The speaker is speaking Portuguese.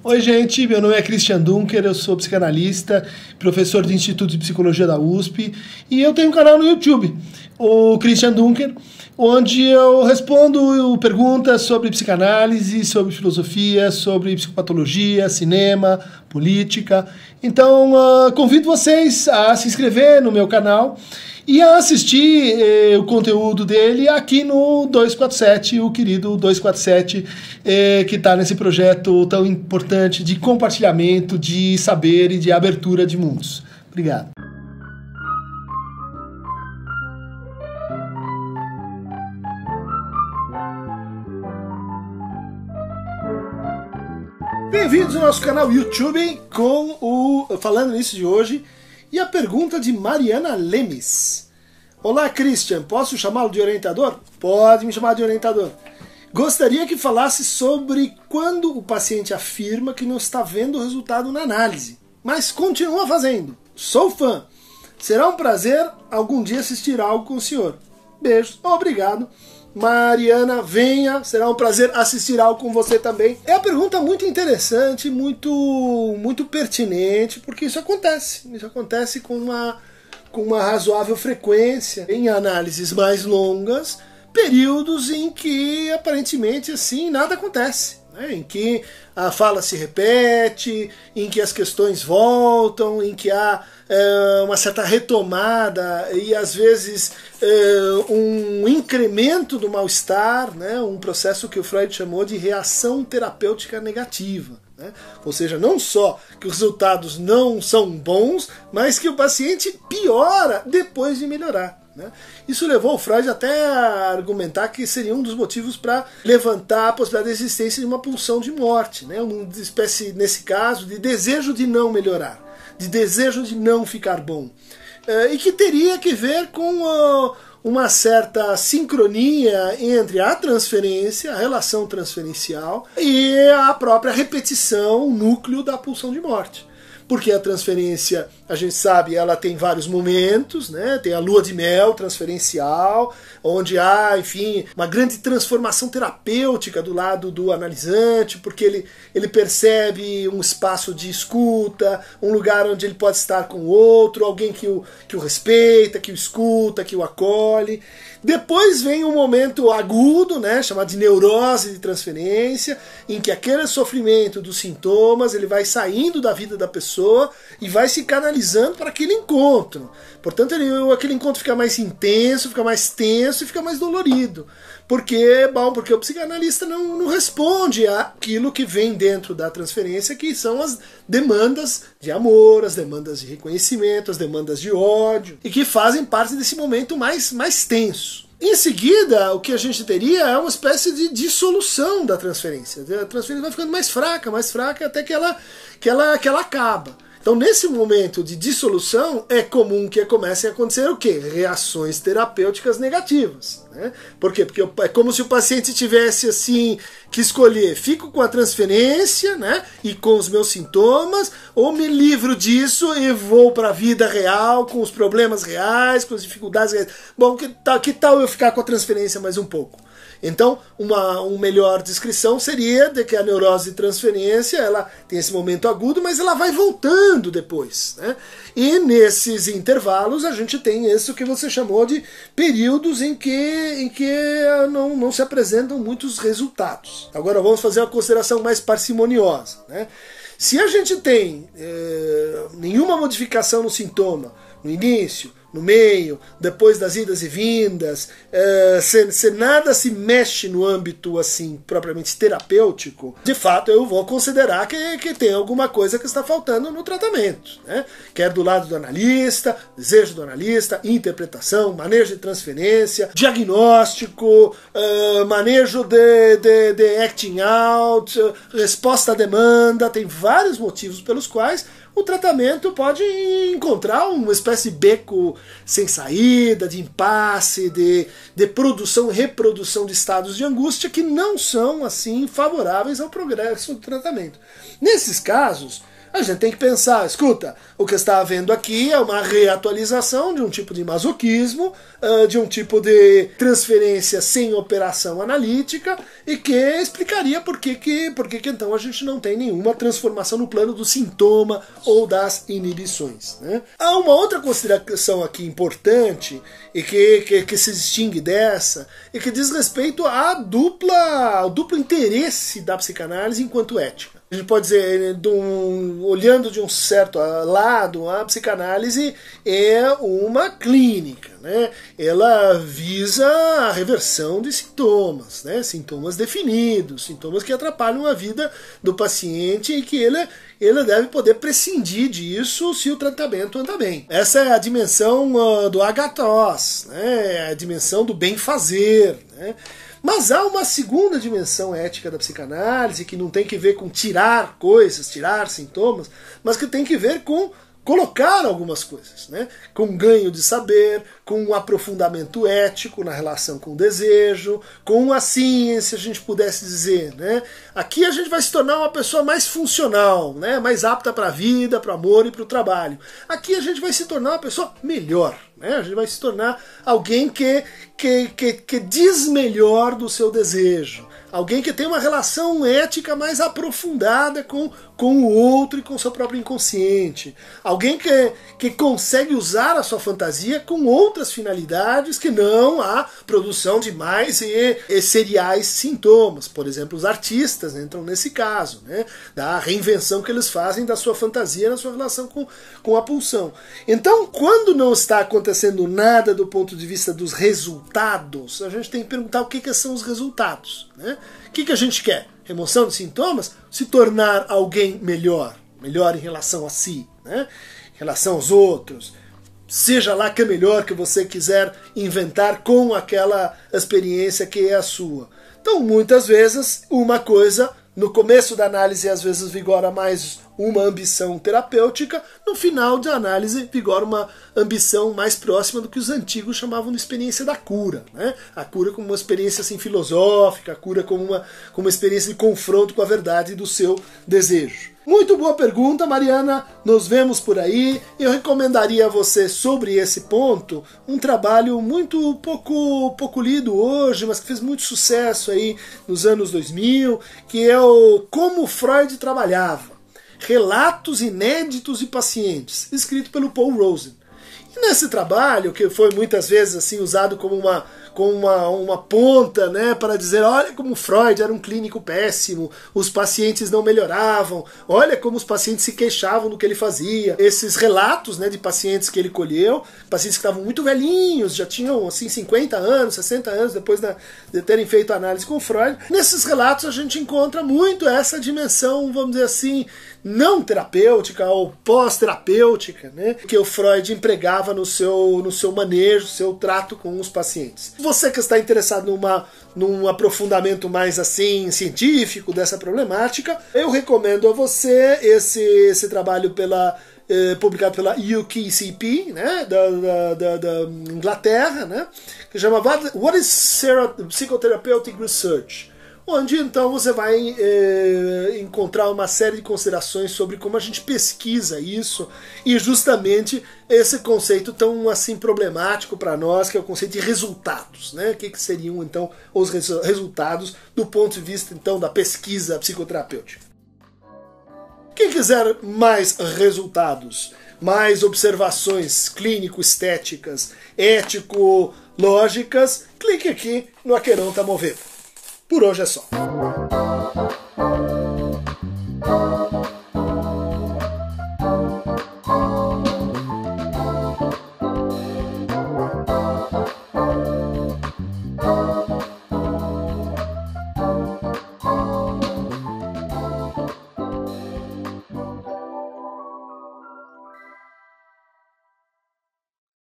Oi gente, meu nome é Christian Dunker, eu sou psicanalista, professor do Instituto de Psicologia da USP e eu tenho um canal no YouTube, o Christian Dunker, onde eu respondo perguntas sobre psicanálise, sobre filosofia, sobre psicopatologia, cinema, política. Então convido vocês a se inscrever no meu canal e a assistir o conteúdo dele aqui no 247, o querido 247, que está nesse projeto tão importante de compartilhamento, de saber e de abertura de mundos. Obrigado. Bem-vindos ao nosso canal YouTube com o Falando Nisso de hoje. E a pergunta de Mariana Lemes. Olá, Christian, posso chamá-lo de orientador? Pode me chamar de orientador. Gostaria que falasse sobre quando o paciente afirma que não está vendo o resultado na análise, mas continua fazendo. Sou fã. Será um prazer algum dia assistir algo com o senhor. Beijos, obrigado. Mariana, venha, será um prazer assistir algo com você também. É uma pergunta muito interessante, muito pertinente, porque isso acontece com uma razoável frequência em análises mais longas, períodos em que aparentemente assim nada acontece, né? Em que a fala se repete, em que as questões voltam, em que há uma certa retomada e às vezes um incremento do mal-estar, né? Um processo que o Freud chamou de reação terapêutica negativa. Né? Ou seja, não só que os resultados não são bons, mas que o paciente piora depois de melhorar. Né? Isso levou o Freud até a argumentar que seria um dos motivos para levantar a possibilidade da existência de uma pulsão de morte, né? Uma espécie, nesse caso, de desejo de não melhorar, de desejo de não ficar bom, e que teria que ver com uma certa sincronia entre a transferência, a relação transferencial e a própria repetição, o núcleo da pulsão de morte. Porque a transferência, a gente sabe, ela tem vários momentos, né? Tem a lua de mel transferencial, onde há, enfim, uma grande transformação terapêutica do lado do analisante, porque ele percebe um espaço de escuta, um lugar onde ele pode estar com o outro, alguém que o respeita, que o escuta, que o acolhe. Depois vem um momento agudo, né, chamado de neurose de transferência, em que aquele sofrimento dos sintomas ele vai saindo da vida da pessoa e vai se canalizando para aquele encontro. Portanto, aquele encontro fica mais intenso, fica mais tenso e fica mais dolorido. Porque o psicanalista não responde àquilo que vem dentro da transferência, que são as demandas de amor, as demandas de reconhecimento, as demandas de ódio, e que fazem parte desse momento mais tenso. Em seguida, o que a gente teria é uma espécie de dissolução da transferência. A transferência vai ficando mais fraca, até que ela acaba. Então, nesse momento de dissolução, é comum que comecem a acontecer o quê? Reações terapêuticas negativas. Né? Por quê? Porque é como se o paciente tivesse assim que escolher: fico com a transferência, né, e com os meus sintomas, ou me livro disso e vou para a vida real, com os problemas reais, com as dificuldades reais. Bom, que tal eu ficar com a transferência mais um pouco? Então, uma melhor descrição seria de que a neurose de transferência ela tem esse momento agudo, mas ela vai voltando depois. Né? E nesses intervalos a gente tem isso que você chamou de períodos em que não se apresentam muitos resultados. Agora vamos fazer uma consideração mais parcimoniosa. Né? Se a gente tem nenhuma modificação no sintoma no início, no meio, depois das idas e vindas, se nada se mexe no âmbito assim propriamente terapêutico, de fato eu vou considerar que tem alguma coisa que está faltando no tratamento, né? Quer do lado do analista, desejo do analista, interpretação, manejo de transferência, diagnóstico, manejo de acting out, resposta à demanda. Tem vários motivos pelos quais o tratamento pode encontrar uma espécie de beco sem saída, de impasse, de produção e reprodução de estados de angústia que não são assim favoráveis ao progresso do tratamento. Nesses casos, a gente tem que pensar, escuta, o que está havendo aqui é uma reatualização de um tipo de masoquismo, de um tipo de transferência sem operação analítica, e que explicaria por que então a gente não tem nenhuma transformação no plano do sintoma ou das inibições, né? Há uma outra consideração aqui importante, e que se distingue dessa, e que diz respeito ao duplo interesse da psicanálise enquanto ética. A gente pode dizer, olhando de um certo lado, a psicanálise é uma clínica, né? Ela visa a reversão de sintomas, né? Sintomas definidos, sintomas que atrapalham a vida do paciente e que ele deve poder prescindir disso se o tratamento anda bem. Essa é a dimensão do agathos, né? A dimensão do bem-fazer, né? Mas há uma segunda dimensão ética da psicanálise que não tem que ver com tirar coisas, tirar sintomas, mas que tem que ver com colocar algumas coisas, né? Com ganho de saber, com um aprofundamento ético na relação com o desejo, com assim, se a gente pudesse dizer, né? Aqui a gente vai se tornar uma pessoa mais funcional, né? Mais apta para a vida, para o amor e para o trabalho. Aqui a gente vai se tornar uma pessoa melhor, né? A gente vai se tornar alguém que diz melhor do seu desejo. Alguém que tem uma relação ética mais aprofundada com o outro e com o seu próprio inconsciente. Alguém que consegue usar a sua fantasia com outras finalidades que não a produção de mais e seriais sintomas. Por exemplo, os artistas entram nesse caso, né? Da reinvenção que eles fazem da sua fantasia na sua relação com a pulsão. Então, quando não está acontecendo nada do ponto de vista dos resultados, a gente tem que perguntar o que são os resultados, né? O que a gente quer? Remoção de sintomas? Se tornar alguém melhor em relação a si, né? Em relação aos outros. Seja lá que é melhor que você quiser inventar com aquela experiência que é a sua. Então, muitas vezes, uma coisa, no começo da análise, às vezes vigora mais uma ambição terapêutica, no final da análise vigora uma ambição mais próxima do que os antigos chamavam de experiência da cura, né? A cura como uma experiência assim, filosófica, a cura como uma experiência de confronto com a verdade do seu desejo. Muito boa pergunta, Mariana, nos vemos por aí. Eu recomendaria a você, sobre esse ponto, um trabalho muito pouco lido hoje, mas que fez muito sucesso aí nos anos 2000, que é o Como Freud Trabalhava. Relatos inéditos de pacientes, escrito pelo Paul Rosen. E nesse trabalho, que foi muitas vezes assim usado como uma ponta, né, para dizer, olha como Freud era um clínico péssimo, os pacientes não melhoravam, olha como os pacientes se queixavam do que ele fazia. Esses relatos, né, de pacientes que ele colheu, pacientes que estavam muito velhinhos, já tinham assim 50 anos, 60 anos depois de terem feito a análise com Freud. Nesses relatos a gente encontra muito essa dimensão, vamos dizer assim, não terapêutica ou pós-terapêutica, né, que o Freud empregava no seu manejo, seu trato com os pacientes. Você que está interessado num aprofundamento mais assim científico dessa problemática, eu recomendo a você esse trabalho publicado pela UKCP, né, da Inglaterra, né, que chama What is Psychotherapeutic Research? Onde então você vai encontrar uma série de considerações sobre como a gente pesquisa isso e justamente esse conceito tão assim problemático para nós, que é o conceito de resultados, né? O que seriam então os resultados do ponto de vista então da pesquisa psicoterapêutica. Quem quiser mais resultados, mais observações clínico-estéticas, ético-lógicas, clique aqui no Aqueronta Movendo. Por hoje é só.